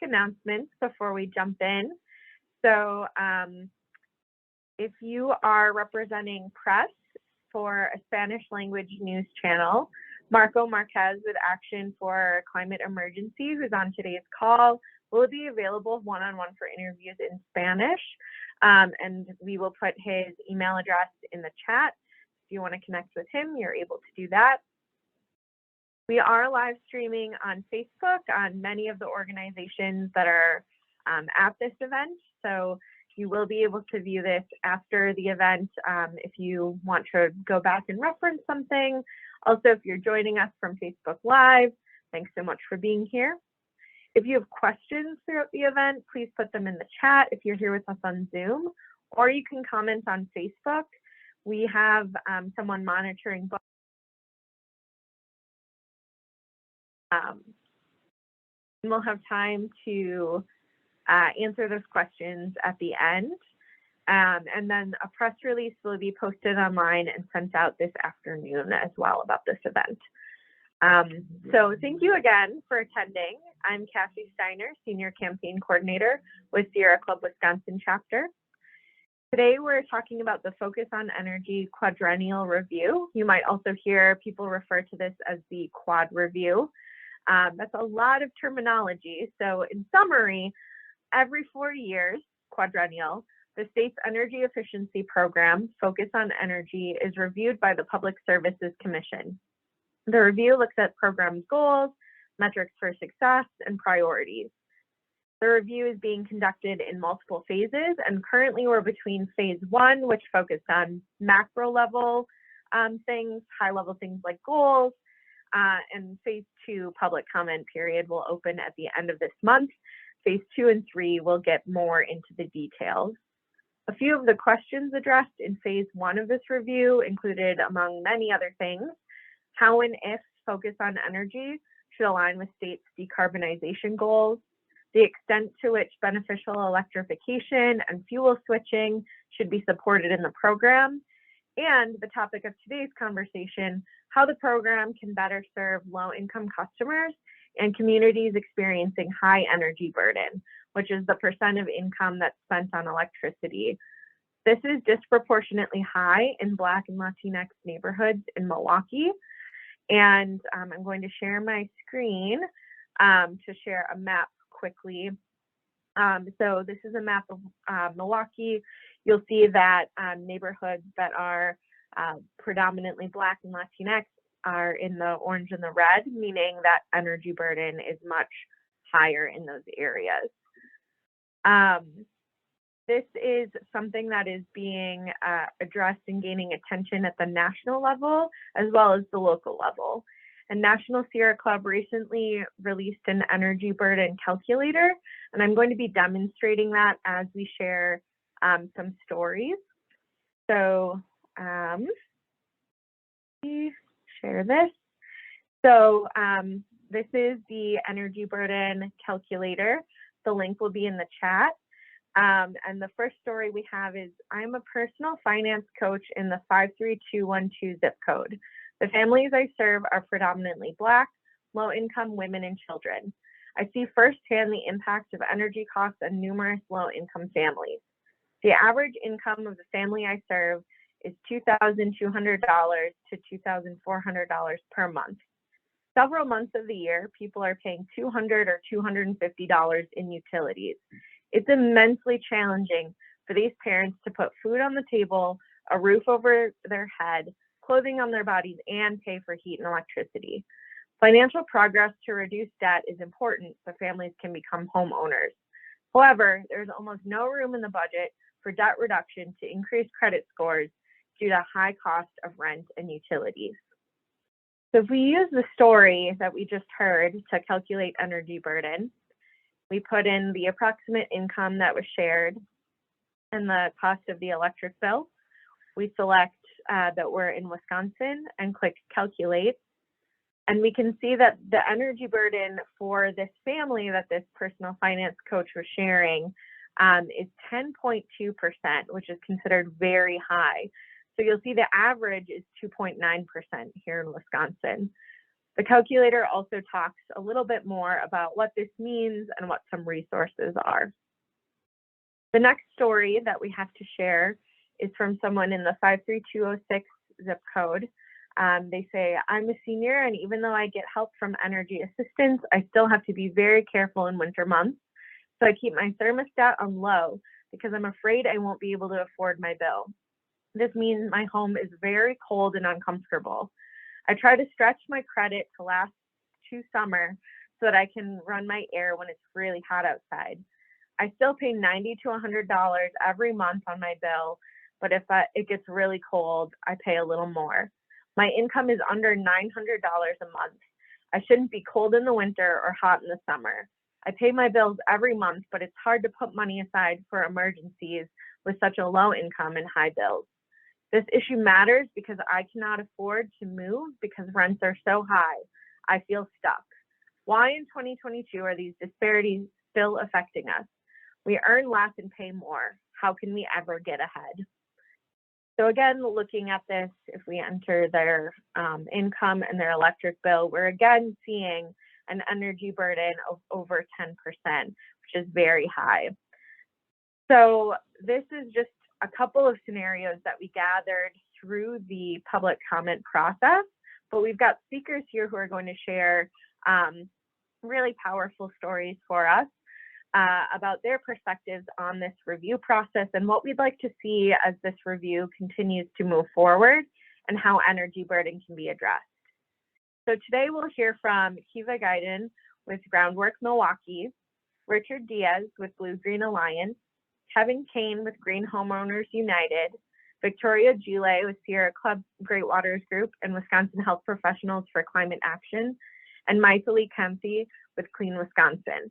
announcements before we jump in. So if you are representing press for a Spanish language news channel, Marco Marquez with Action for Climate Emergency, who's on today's call, will be available one-on-one for interviews in Spanish. And we will put his email address in the chat. If you want to connect with him, you're able to do that. We are live streaming on Facebook on many of the organizations that are at this event. So you will be able to view this after the event if you want to go back and reference something. Also, if you're joining us from Facebook Live, thanks so much for being here. If you have questions throughout the event, please put them in the chat if you're here with us on Zoom, or you can comment on Facebook. We have someone monitoring both. We'll have time to answer those questions at the end. And then a press release will be posted online and sent out this afternoon as well about this event. So thank you again for attending. I'm Cassie Steiner, Senior Campaign Coordinator with Sierra Club Wisconsin Chapter. Today we're talking about the Focus on Energy Quadrennial Review. You might also hear people refer to this as the Quad Review. That's a lot of terminology. So in summary, every 4 years, quadrennial, the state's energy efficiency program, Focus on Energy, is reviewed by the Public Services Commission. The review looks at program goals, metrics for success, and priorities. The review is being conducted in multiple phases, and currently we're between phase 1, which focused on macro level things, high level things like goals, and phase 2 public comment period will open at the end of this month. Phase 2 and 3 will get more into the details. A few of the questions addressed in phase 1 of this review included, among many other things, how and if Focus on Energy should align with states' decarbonization goals, the extent to which beneficial electrification and fuel switching should be supported in the program, and the topic of today's conversation, how the program can better serve low-income customers and communities experiencing high energy burden, which is the percent of income that's spent on electricity. This is disproportionately high in Black and Latinx neighborhoods in Milwaukee. And I'm going to share my screen to share a map quickly. So this is a map of Milwaukee. You'll see that neighborhoods that are predominantly Black and Latinx are in the orange and the red, meaning that energy burden is much higher in those areas. This is something that is being addressed and gaining attention at the national level as well as the local level. And National Sierra Club recently released an energy burden calculator, and I'm going to be demonstrating that as we share some stories. So let me share this. So this is the energy burden calculator. The link will be in the chat. And the first story we have is, I'm a personal finance coach in the 53212 zip code. The families I serve are predominantly Black, low-income women and children. I see firsthand the impact of energy costs on numerous low-income families. The average income of the family I serve is $2,200 to $2,400 per month. Several months of the year, people are paying $200 or $250 in utilities. It's immensely challenging for these parents to put food on the table, a roof over their head, clothing on their bodies, and pay for heat and electricity. Financial progress to reduce debt is important so families can become homeowners. However, there's almost no room in the budget for debt reduction to increase credit scores due to high cost of rent and utilities. So if we use the story that we just heard to calculate energy burden, we put in the approximate income that was shared and the cost of the electric bill. We select that we're in Wisconsin and click calculate. And we can see that the energy burden for this family that this personal finance coach was sharing is 10.2%, which is considered very high. So you'll see the average is 2.9% here in Wisconsin. The calculator also talks a little bit more about what this means and what some resources are. The next story that we have to share is from someone in the 53206 zip code. They say, I'm a senior, and even though I get help from energy assistance, I still have to be very careful in winter months. So I keep my thermostat on low because I'm afraid I won't be able to afford my bill. This means my home is very cold and uncomfortable. I try to stretch my credit to last 2 summers so that I can run my air when it's really hot outside. I still pay $90 to $100 every month on my bill, but if it gets really cold, I pay a little more. My income is under $900 a month. I shouldn't be cold in the winter or hot in the summer. I pay my bills every month, but it's hard to put money aside for emergencies with such a low income and high bills. This issue matters because I cannot afford to move because rents are so high. I feel stuck. Why in 2022 are these disparities still affecting us? We earn less and pay more. How can we ever get ahead? So again, looking at this, if we enter their income and their electric bill, we're again seeing an energy burden of over 10%, which is very high. So this is just a couple of scenarios that we gathered through the public comment process, but we've got speakers here who are going to share really powerful stories for us about their perspectives on this review process and what we'd like to see as this review continues to move forward and how energy burden can be addressed. So today we'll hear from Keviea Guiden with Groundwork Milwaukee, Richard Diaz with Blue Green Alliance, Kevin Kane with Green Homeowners United, Victoria Gile with Sierra Club Great Waters Group and Wisconsin Health Professionals for Climate Action, and Maithili Kempsey with Clean Wisconsin.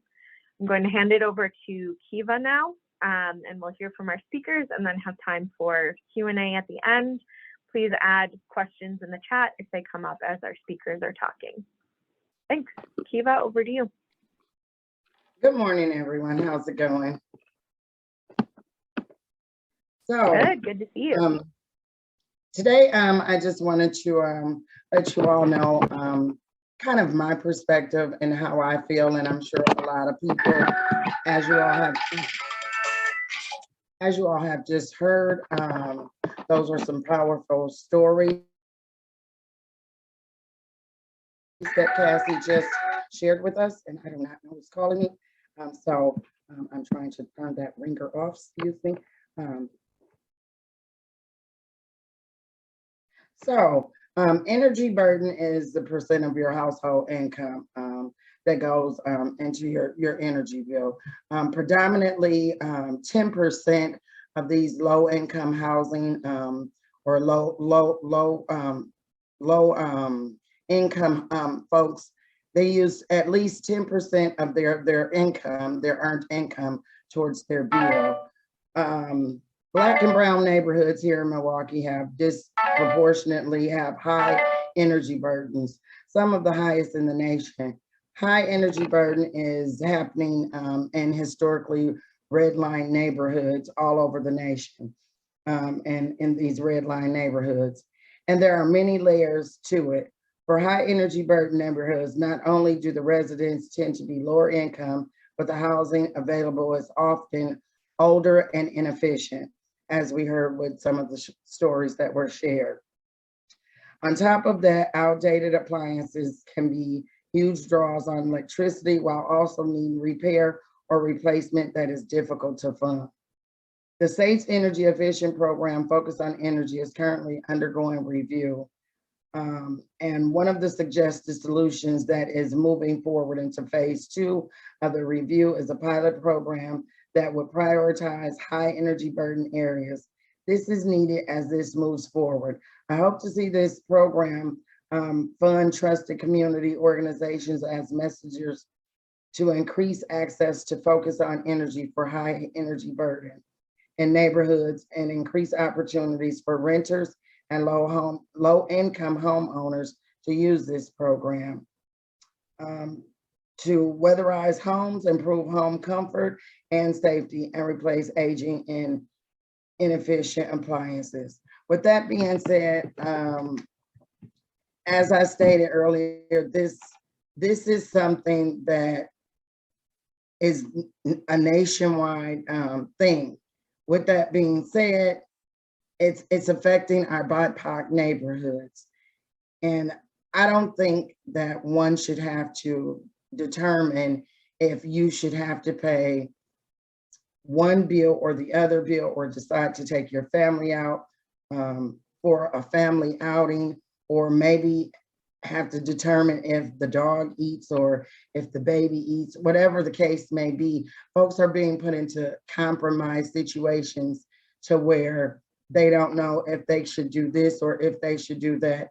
I'm going to hand it over to Keviea now, and we'll hear from our speakers and then have time for Q&A at the end. Please add questions in the chat if they come up as our speakers are talking. Thanks. Keviea, over to you. Good morning, everyone. How's it going? So good to see you. Today, I just wanted to let you all know kind of my perspective and how I feel, and I'm sure a lot of people, as you all have just heard, those were some powerful stories that Cassie just shared with us, and I do not know who's calling me, so I'm trying to turn that ringer off, excuse me. Energy burden is the percent of your household income that goes into your energy bill. Predominantly 10% of these low income housing or low income folks, they use at least 10% of their income, their earned income, towards their bill. Black and brown neighborhoods here in Milwaukee have disproportionately have high energy burdens, some of the highest in the nation. High energy burden is happening in historically red line neighborhoods all over the nation, and in these red line neighborhoods. And there are many layers to it. For high energy burden neighborhoods, not only do the residents tend to be lower income, but the housing available is often older and inefficient, as we heard with some of the stories that were shared. On top of that, outdated appliances can be huge draws on electricity while also needing repair or replacement that is difficult to fund. The state's energy efficient program focused on energy is currently undergoing review. And one of the suggested solutions that is moving forward into phase 2 of the review is a pilot program that would prioritize high energy burden areas. This is needed as this moves forward. I hope to see this program fund trusted community organizations as messengers to increase access to focus on energy for high energy burden in neighborhoods and increase opportunities for renters and low income homeowners to use this program. To weatherize homes, improve home comfort and safety, and replace aging and inefficient appliances. With that being said, as I stated earlier, this is something that is a nationwide thing. With that being said, it's affecting our BIPOC neighborhoods. And I don't think that one should have to determine if you should have to pay one bill or the other bill, or decide to take your family out for a family outing, or maybe have to determine if the dog eats or if the baby eats, whatever the case may be. Folks are being put into compromised situations to where they don't know if they should do this or if they should do that.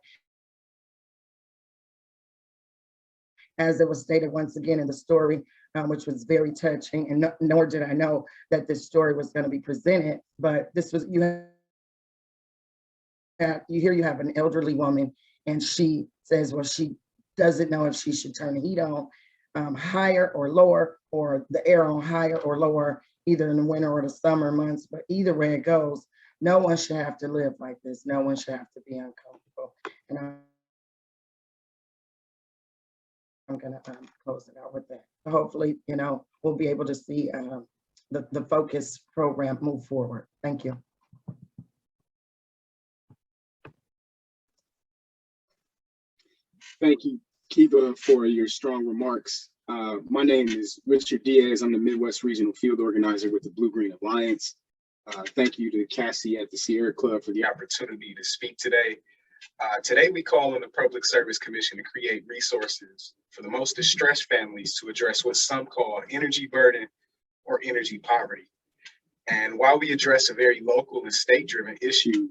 As it was stated once again in the story, which was very touching, and nor did I know that this story was going to be presented, but this was, you have an elderly woman, and she says, well, she doesn't know if she should turn the heat on higher or lower, or the air on higher or lower, either in the winter or the summer months. But either way it goes, no one should have to live like this. No one should have to be uncomfortable. And I'm gonna close it out with that. Hopefully, we'll be able to see the focus program move forward. Thank you. Thank you, Keviea, for your strong remarks. My name is Richard Diaz. I'm the Midwest Regional Field Organizer with the Blue Green Alliance. Thank you to Cassie at the Sierra Club for the opportunity to speak today. Today, we call on the Public Service Commission to create resources for the most distressed families to address what some call energy burden or energy poverty. And while we address a very local and state-driven issue,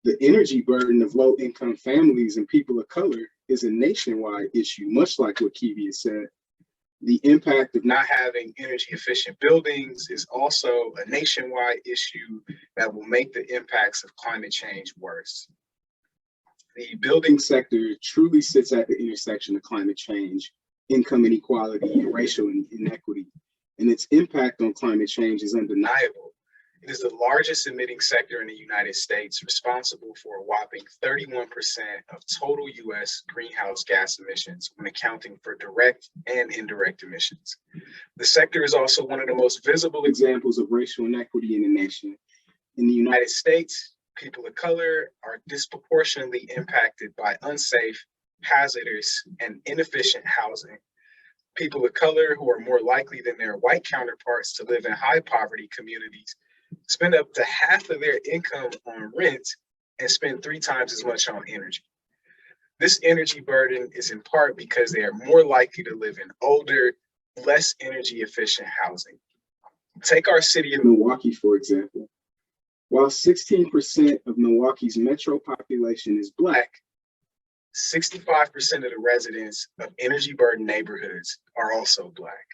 the energy burden of low-income families and people of color is a nationwide issue, much like what Keviea said. The impact of not having energy-efficient buildings is also a nationwide issue that will make the impacts of climate change worse. The building sector truly sits at the intersection of climate change, income inequality, and racial inequity, and its impact on climate change is undeniable. It is the largest emitting sector in the United States, responsible for a whopping 31% of total US greenhouse gas emissions when accounting for direct and indirect emissions. The sector is also one of the most visible examples of racial inequity in the nation. In the United States, people of color are disproportionately impacted by unsafe, hazardous, and inefficient housing. People of color, who are more likely than their white counterparts to live in high poverty communities, spend up to half of their income on rent and spend 3 times as much on energy. This energy burden is in part because they are more likely to live in older, less energy efficient housing. Take our city of Milwaukee, for example. While 16% of Milwaukee's metro population is Black, 65% of the residents of energy burdened neighborhoods are also Black.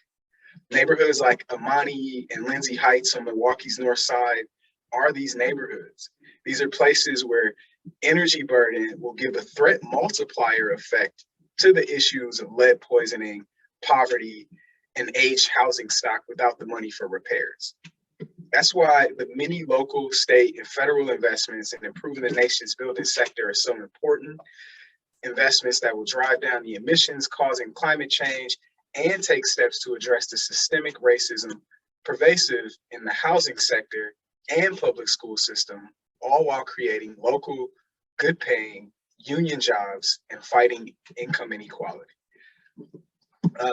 Neighborhoods like Amani and Lindsay Heights on Milwaukee's north side are these neighborhoods. These are places where energy burden will give a threat multiplier effect to the issues of lead poisoning, poverty, and aged housing stock without the money for repairs. That's why the many local, state, and federal investments in improving the nation's building sector are so important. Investments that will drive down the emissions causing climate change and take steps to address the systemic racism pervasive in the housing sector and public school system, all while creating local, good-paying union jobs and fighting income inequality.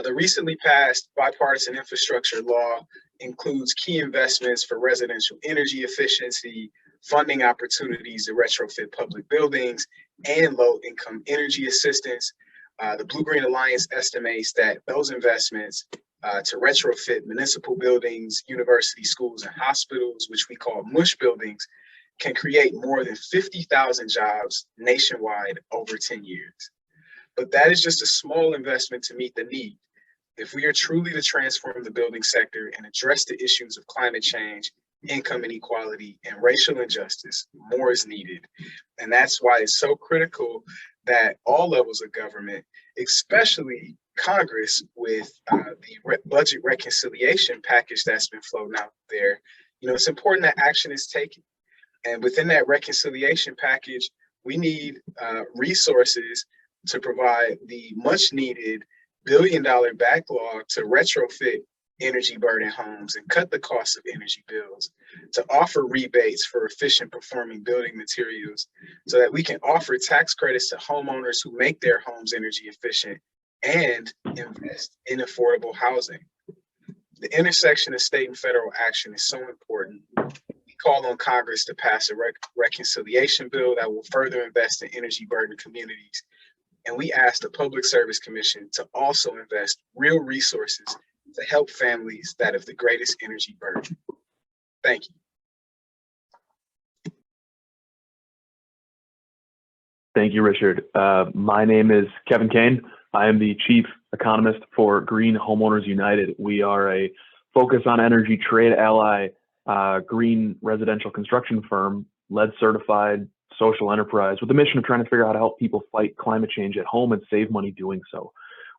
The recently passed bipartisan infrastructure law includes key investments for residential energy efficiency, funding opportunities to retrofit public buildings, and low-income energy assistance. The Blue Green Alliance estimates that those investments to retrofit municipal buildings, university schools, and hospitals, which we call MUSH buildings, can create more than 50,000 jobs nationwide over 10 years. But that is just a small investment to meet the need. If we are truly to transform the building sector and address the issues of climate change, income inequality, and racial injustice, more is needed. And that's why it's so critical that all levels of government, especially Congress, with the budget reconciliation package that's been floating out there, it's important that action is taken. And within that reconciliation package, we need resources to provide the much needed billion-dollar backlog to retrofit energy burden homes and cut the cost of energy bills, to offer rebates for efficient performing building materials so that we can offer tax credits to homeowners who make their homes energy efficient and invest in affordable housing. The intersection of state and federal action is so important. We call on Congress to pass a reconciliation bill that will further invest in energy burden communities. And we ask the Public Service Commission to also invest real resources to help families that have the greatest energy burden. Thank you. Thank you, Richard. My name is Kevin Kane. I am the Chief Economist for Green Homeowners United. We are a focus on energy trade ally, green residential construction firm, lead certified social enterprise with the mission of trying to figure out how to help people fight climate change at home and save money doing so.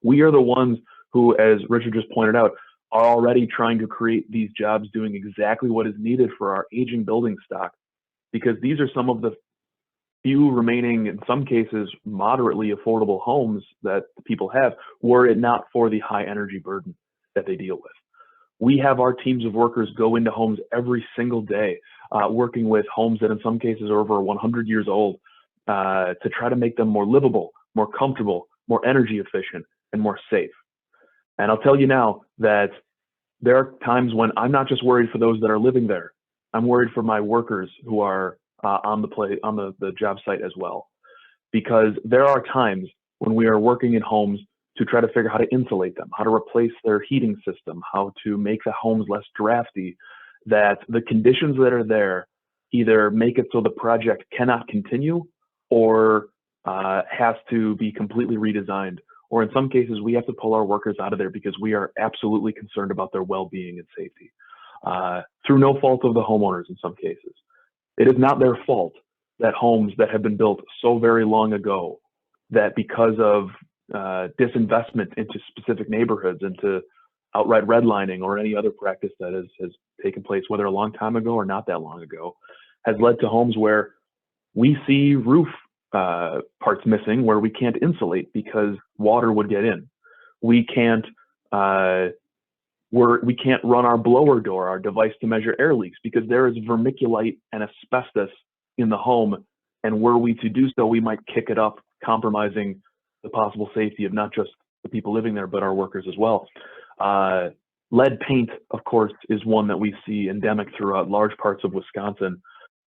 We are the ones who, as Richard just pointed out, are already trying to create these jobs doing exactly what is needed for our aging building stock, because these are some of the few remaining, in some cases, moderately affordable homes that people have, were it not for the high energy burden that they deal with. We have our teams of workers go into homes every single day, working with homes that in some cases are over 100 years old, to try to make them more livable, more comfortable, more energy efficient, and more safe. And I'll tell you now that there are times when I'm not just worried for those that are living there. I'm worried for my workers who are on the job site as well, because there are times when we are working in homes to try to figure out how to insulate them, how to replace their heating system, how to make the homes less drafty, that the conditions that are there either make it so the project cannot continue or has to be completely redesigned. Or in some cases, we have to pull our workers out of there because we are absolutely concerned about their well-being and safety, through no fault of the homeowners in some cases. It is not their fault that homes that have been built so very long ago, that because of disinvestment into specific neighborhoods, into outright redlining or any other practice that has taken place, whether a long time ago or not that long ago, has led to homes where we see roof parts missing, where we can't insulate because water would get in. We can't run our blower door, our device to measure air leaks, because there is vermiculite and asbestos in the home, and were we to do so, we might kick it up, compromising the possible safety of not just the people living there, but our workers as well. Lead paint, of course, is one that we see endemic throughout large parts of Wisconsin,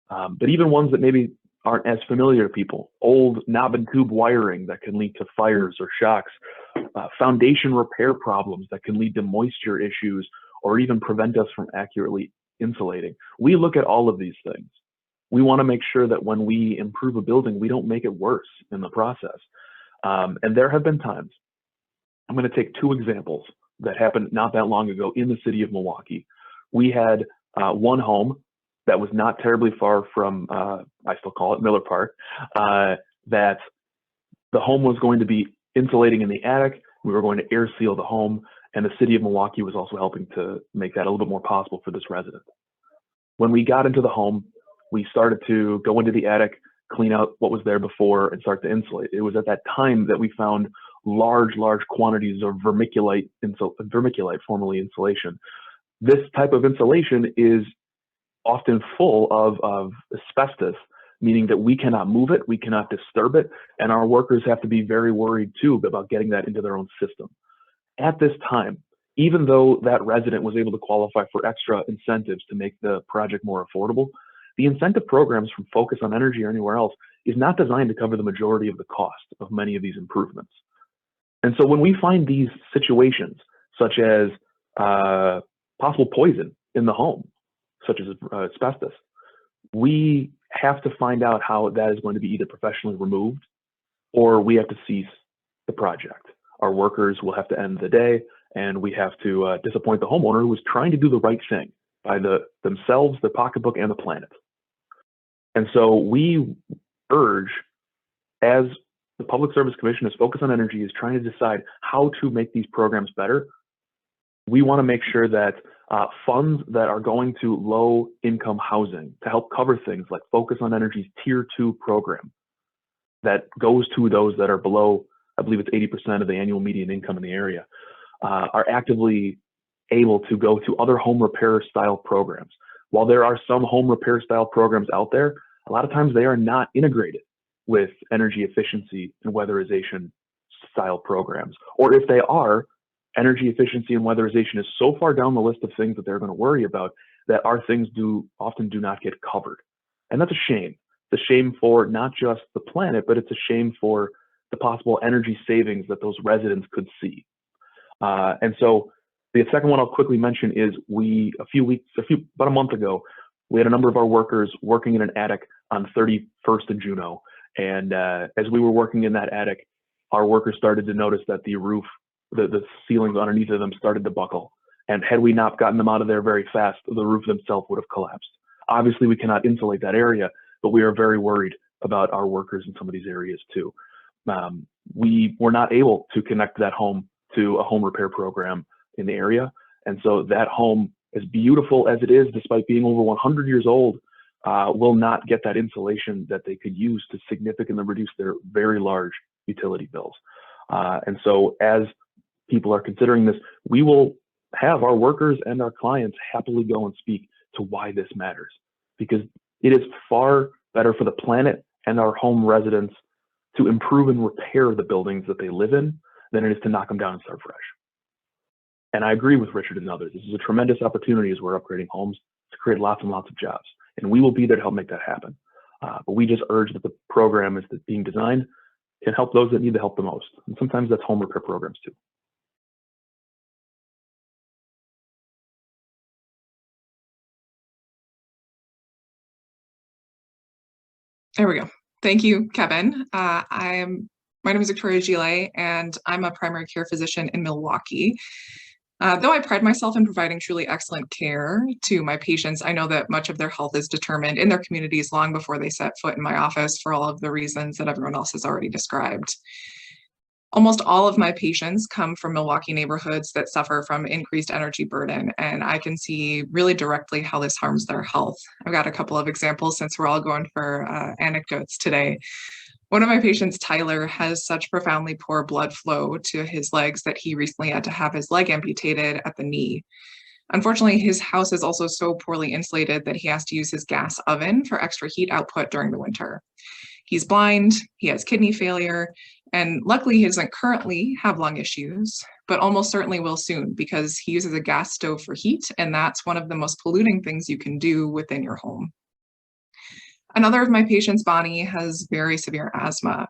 but even ones that maybe aren't as familiar to people. Old knob and tube wiring that can lead to fires or shocks, foundation repair problems that can lead to moisture issues or even prevent us from accurately insulating. We look at all of these things. We want to make sure that when we improve a building, we don't make it worse in the process. And there have been times, I'm going to take two examples that happened not that long ago in the city of Milwaukee. We had one home that was not terribly far from, I still call it Miller Park, that the home was going to be insulating in the attic. We were going to air seal the home, and the city of Milwaukee was also helping to make that a little bit more possible for this resident. When we got into the home, we started to go into the attic, clean out what was there before, and start to insulate. It was at that time that we found large quantities of vermiculite, formerly insulation. This type of insulation is often full of asbestos, meaning that we cannot move it, we cannot disturb it, and our workers have to be very worried too about getting that into their own system. At this time, even though that resident was able to qualify for extra incentives to make the project more affordable, the incentive programs from Focus on Energy or anywhere else is not designed to cover the majority of the cost of many of these improvements. And so when we find these situations, such as possible poison in the home, such as asbestos, we have to find out how that is going to be either professionally removed or we have to cease the project. Our workers will have to end the day, and we have to disappoint the homeowner who is trying to do the right thing by themselves, their pocketbook, and the planet. And so we urge, as the Public Service Commission is Focus on Energy is trying to decide how to make these programs better, we want to make sure that funds that are going to low income housing to help cover things like Focus on Energy's Tier 2 program, that goes to those that are below, I believe it's 80% of the annual median income in the area, are actively able to go to other home repair style programs. While there are some home repair style programs out there, a lot of times they are not integrated with energy efficiency and weatherization style programs. Or if they are, energy efficiency and weatherization is so far down the list of things that they're going to worry about that our things often do not get covered. And that's a shame. It's a shame for not just the planet, but it's a shame for the possible energy savings that those residents could see. And so the second one I'll quickly mention is about a month ago, we had a number of our workers working in an attic on 31st of Juneau. And as we were working in that attic, our workers started to notice that the roof, the ceilings underneath of them started to buckle. And had we not gotten them out of there very fast, the roof themselves would have collapsed. Obviously, we cannot insulate that area, but we are very worried about our workers in some of these areas too. We were not able to connect that home to a home repair program in the area. And so that home, as beautiful as it is, despite being over 100 years old, will not get that insulation that they could use to significantly reduce their very large utility bills. And so as people are considering this, we will have our workers and our clients happily go and speak to why this matters, because it is far better for the planet and our home residents to improve and repair the buildings that they live in than it is to knock them down and start fresh. And I agree with Richard and others. This is a tremendous opportunity as we're upgrading homes to create lots and lots of jobs. And we will be there to help make that happen. But we just urge that the program as it's being designed can help those that need the help the most. And sometimes that's home repair programs too. There we go. Thank you, Kevin. My name is Victoria Gile, and I'm a primary care physician in Milwaukee. Though I pride myself in providing truly excellent care to my patients, I know that much of their health is determined in their communities long before they set foot in my office for all of the reasons that everyone else has already described. Almost all of my patients come from Milwaukee neighborhoods that suffer from increased energy burden, and I can see really directly how this harms their health. I've got a couple of examples since we're all going for anecdotes today. One of my patients, Tyler, has such profoundly poor blood flow to his legs that he recently had to have his leg amputated at the knee. Unfortunately, his house is also so poorly insulated that he has to use his gas oven for extra heat output during the winter. He's blind, he has kidney failure, and luckily he doesn't currently have lung issues, but almost certainly will soon because he uses a gas stove for heat, and that's one of the most polluting things you can do within your home. Another of my patients, Bonnie, has very severe asthma.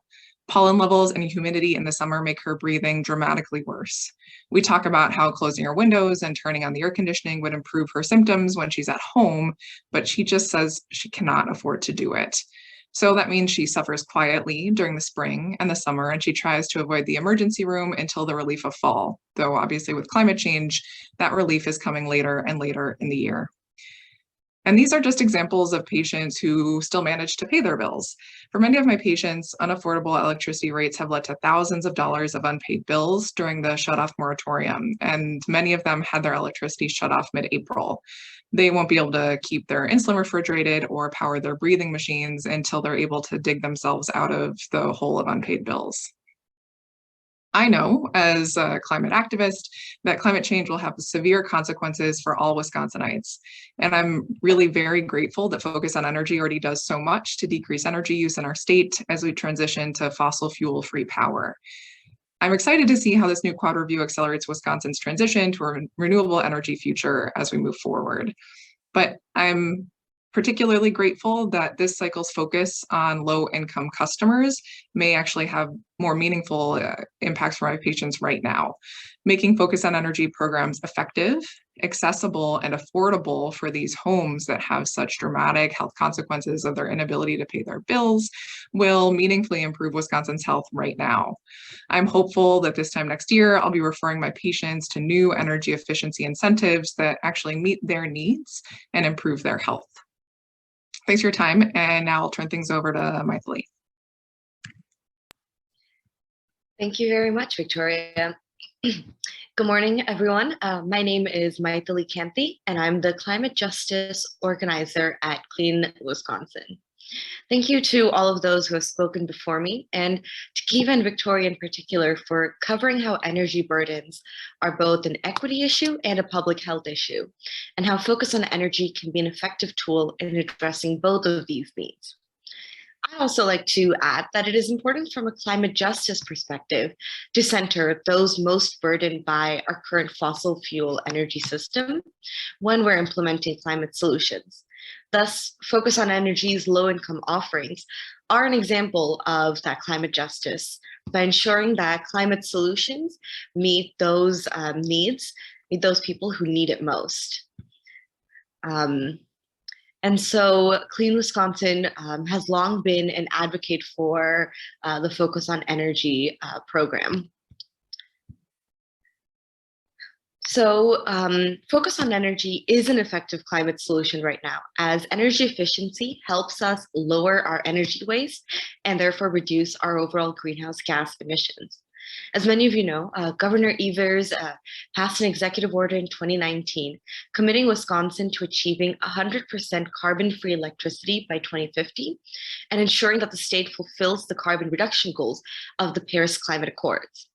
Pollen levels and humidity in the summer make her breathing dramatically worse. We talk about how closing her windows and turning on the air conditioning would improve her symptoms when she's at home, but she just says she cannot afford to do it. So that means she suffers quietly during the spring and the summer, and she tries to avoid the emergency room until the relief of fall, though obviously with climate change, that relief is coming later and later in the year. And these are just examples of patients who still manage to pay their bills. For many of my patients, unaffordable electricity rates have led to thousands of dollars of unpaid bills during the shut-off moratorium, and many of them had their electricity shut off mid-April. They won't be able to keep their insulin refrigerated or power their breathing machines until they're able to dig themselves out of the hole of unpaid bills. I know as a climate activist that climate change will have severe consequences for all Wisconsinites. And I'm really very grateful that Focus on Energy already does so much to decrease energy use in our state as we transition to fossil fuel-free power. I'm excited to see how this new quad review accelerates Wisconsin's transition to a renewable energy future as we move forward. But I'm particularly grateful that this cycle's focus on low-income customers may actually have more meaningful impacts for my patients right now. Making Focus on Energy programs effective, accessible, and affordable for these homes that have such dramatic health consequences of their inability to pay their bills will meaningfully improve Wisconsin's health right now. I'm hopeful that this time next year, I'll be referring my patients to new energy efficiency incentives that actually meet their needs and improve their health. Thanks for your time, and now I'll turn things over to Maithili. Thank you very much, Victoria. Good morning, everyone. My name is Maithili Kanthi, and I'm the Climate Justice Organizer at Clean Wisconsin. Thank you to all of those who have spoken before me, and to Keviea and Victoria in particular for covering how energy burdens are both an equity issue and a public health issue, and how focus on energy can be an effective tool in addressing both of these needs. I'd also like to add that it is important from a climate justice perspective to center those most burdened by our current fossil fuel energy system when we're implementing climate solutions. Thus, Focus on Energy's low-income offerings are an example of that climate justice by ensuring that climate solutions meet those needs, meet those people who need it most. And so Clean Wisconsin has long been an advocate for the Focus on Energy program. So Focus on Energy is an effective climate solution right now, as energy efficiency helps us lower our energy waste and therefore reduce our overall greenhouse gas emissions. As many of you know, Governor Evers passed an executive order in 2019 committing Wisconsin to achieving 100% carbon-free electricity by 2050 and ensuring that the state fulfills the carbon reduction goals of the Paris Climate Accords.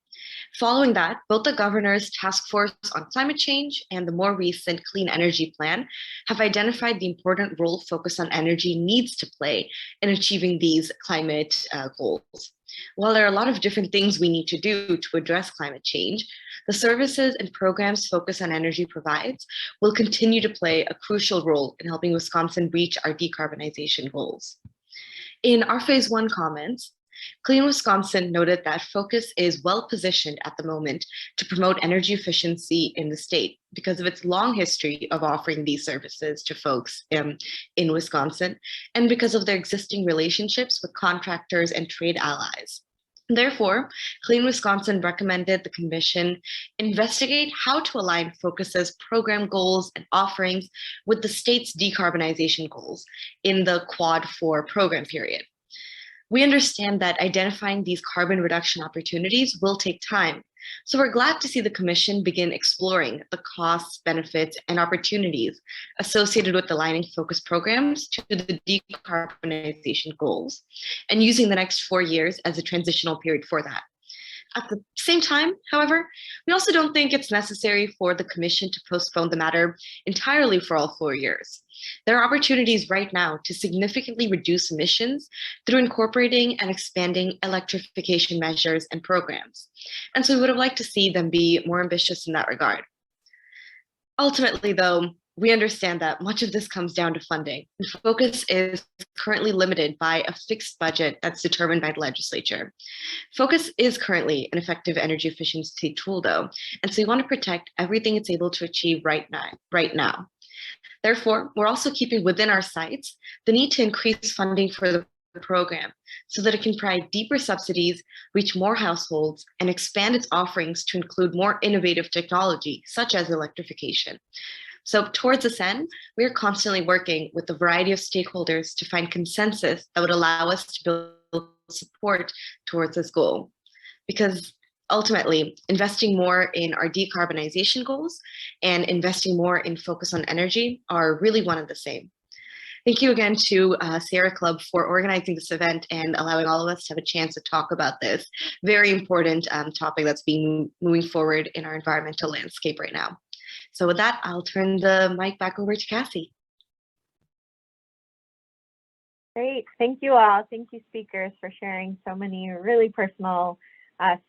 Following that, both the Governor's Task Force on Climate Change and the more recent Clean Energy Plan have identified the important role Focus on Energy needs to play in achieving these climate goals. While there are a lot of different things we need to do to address climate change, the services and programs Focus on Energy provides will continue to play a crucial role in helping Wisconsin reach our decarbonization goals. In our Phase 1 comments, Clean Wisconsin noted that Focus is well positioned at the moment to promote energy efficiency in the state because of its long history of offering these services to folks in Wisconsin and because of their existing relationships with contractors and trade allies. Therefore, Clean Wisconsin recommended the Commission investigate how to align Focus's program goals and offerings with the state's decarbonization goals in the Quad 4 program period. We understand that identifying these carbon reduction opportunities will take time, so we're glad to see the Commission begin exploring the costs, benefits, and opportunities associated with aligning Focus programs to the decarbonization goals and using the next 4 years as a transitional period for that. At the same time, however, we also don't think it's necessary for the Commission to postpone the matter entirely for all 4 years. There are opportunities right now to significantly reduce emissions through incorporating and expanding electrification measures and programs. And so we would have liked to see them be more ambitious in that regard. Ultimately, though, we understand that much of this comes down to funding. And Focus is currently limited by a fixed budget that's determined by the legislature. Focus is currently an effective energy efficiency tool, though, and so we want to protect everything it's able to achieve right now. Therefore, we're also keeping within our sights the need to increase funding for the program so that it can provide deeper subsidies, reach more households, and expand its offerings to include more innovative technology, such as electrification. So towards this end, we are constantly working with a variety of stakeholders to find consensus that would allow us to build support towards this goal. Because ultimately, investing more in our decarbonization goals and investing more in Focus on Energy are really one and the same. Thank you again to Sierra Club for organizing this event and allowing all of us to have a chance to talk about this very important topic that's being moving forward in our environmental landscape right now. So with that, I'll turn the mic back over to Cassie. Great, thank you all. Thank you speakers for sharing so many really personal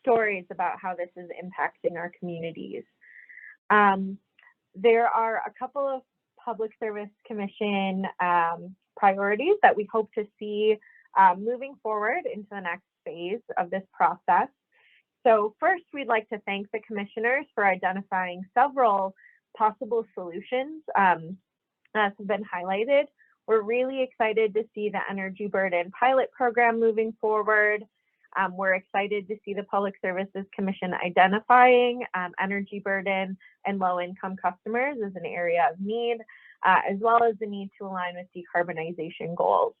stories about how this is impacting our communities. There are a couple of Public Service Commission priorities that we hope to see moving forward into the next phase of this process. So first, we'd like to thank the commissioners for identifying several possible solutions as have been highlighted. We're really excited to see the energy burden pilot program moving forward. We're excited to see the Public Services Commission identifying energy burden and low-income customers as an area of need, as well as the need to align with decarbonization goals.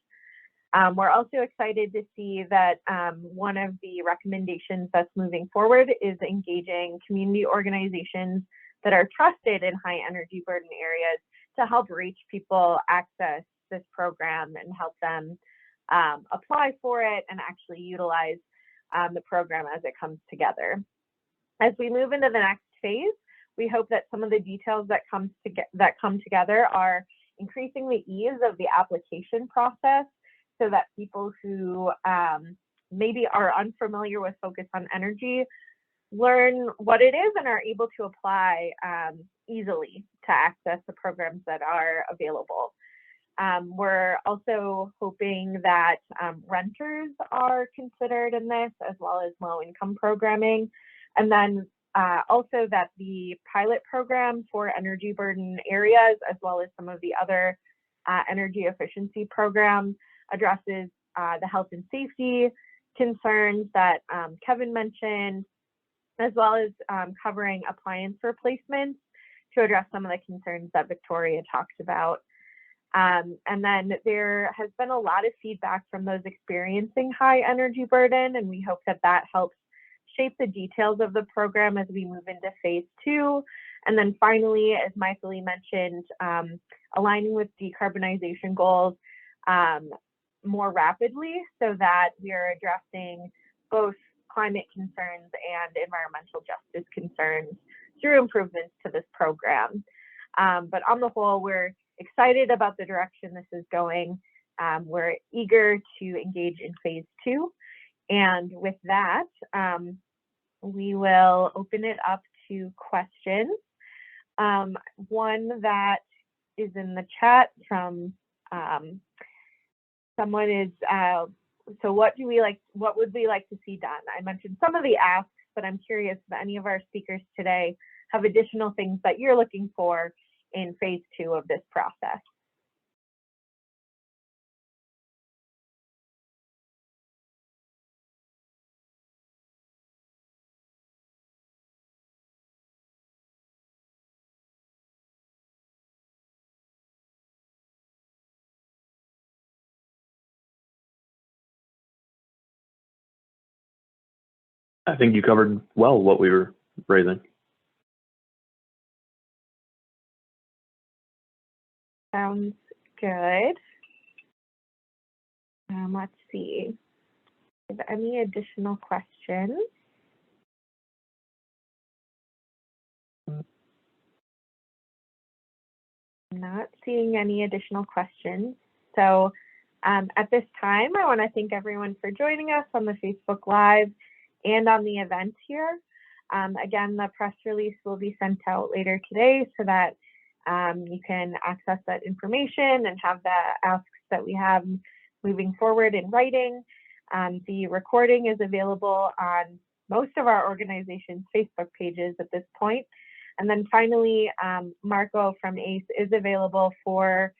We're also excited to see that one of the recommendations that's moving forward is engaging community organizations that are trusted in high energy burden areas to help reach people access this program and help them apply for it and actually utilize the program as it comes together. As we move into the next phase, we hope that some of the details that come together are increasing the ease of the application process so that people who maybe are unfamiliar with Focus on Energy learn what it is and are able to apply easily to access the programs that are available. We're also hoping that renters are considered in this, as well as low-income programming, and then also that the pilot program for energy burden areas, as well as some of the other energy efficiency programs, addresses the health and safety concerns that Kevin mentioned, as well as covering appliance replacements to address some of the concerns that Victoria talked about. And then there has been a lot of feedback from those experiencing high energy burden, and we hope that that helps shape the details of the program as we move into phase 2. And then finally, as Mythili mentioned, aligning with decarbonization goals more rapidly so that we are addressing both climate concerns and environmental justice concerns through improvements to this program. But on the whole, we're excited about the direction this is going. We're eager to engage in phase 2. And with that, we will open it up to questions. One that is in the chat from someone is, so what would we like to see done? I mentioned some of the asks, but I'm curious if any of our speakers today have additional things that you're looking for in phase 2 of this process. I think you covered well what we were raising. Sounds good. Let's see. If any additional questions? I'm not seeing any additional questions. So at this time, I want to thank everyone for joining us on the Facebook Live and on the event here. Again, the press release will be sent out later today so that you can access that information and have the asks that we have moving forward in writing. The recording is available on most of our organization's Facebook pages at this point. And then finally, Marco from ACE is available for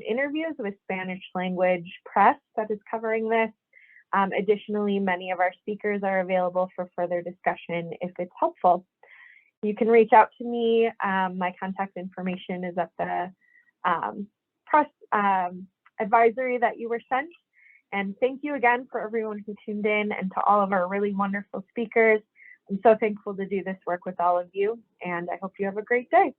interviews with Spanish language press that is covering this. Additionally, many of our speakers are available for further discussion if it's helpful. You can reach out to me. My contact information is at the press advisory that you were sent. And thank you again for everyone who tuned in and to all of our really wonderful speakers. I'm so thankful to do this work with all of you, and I hope you have a great day.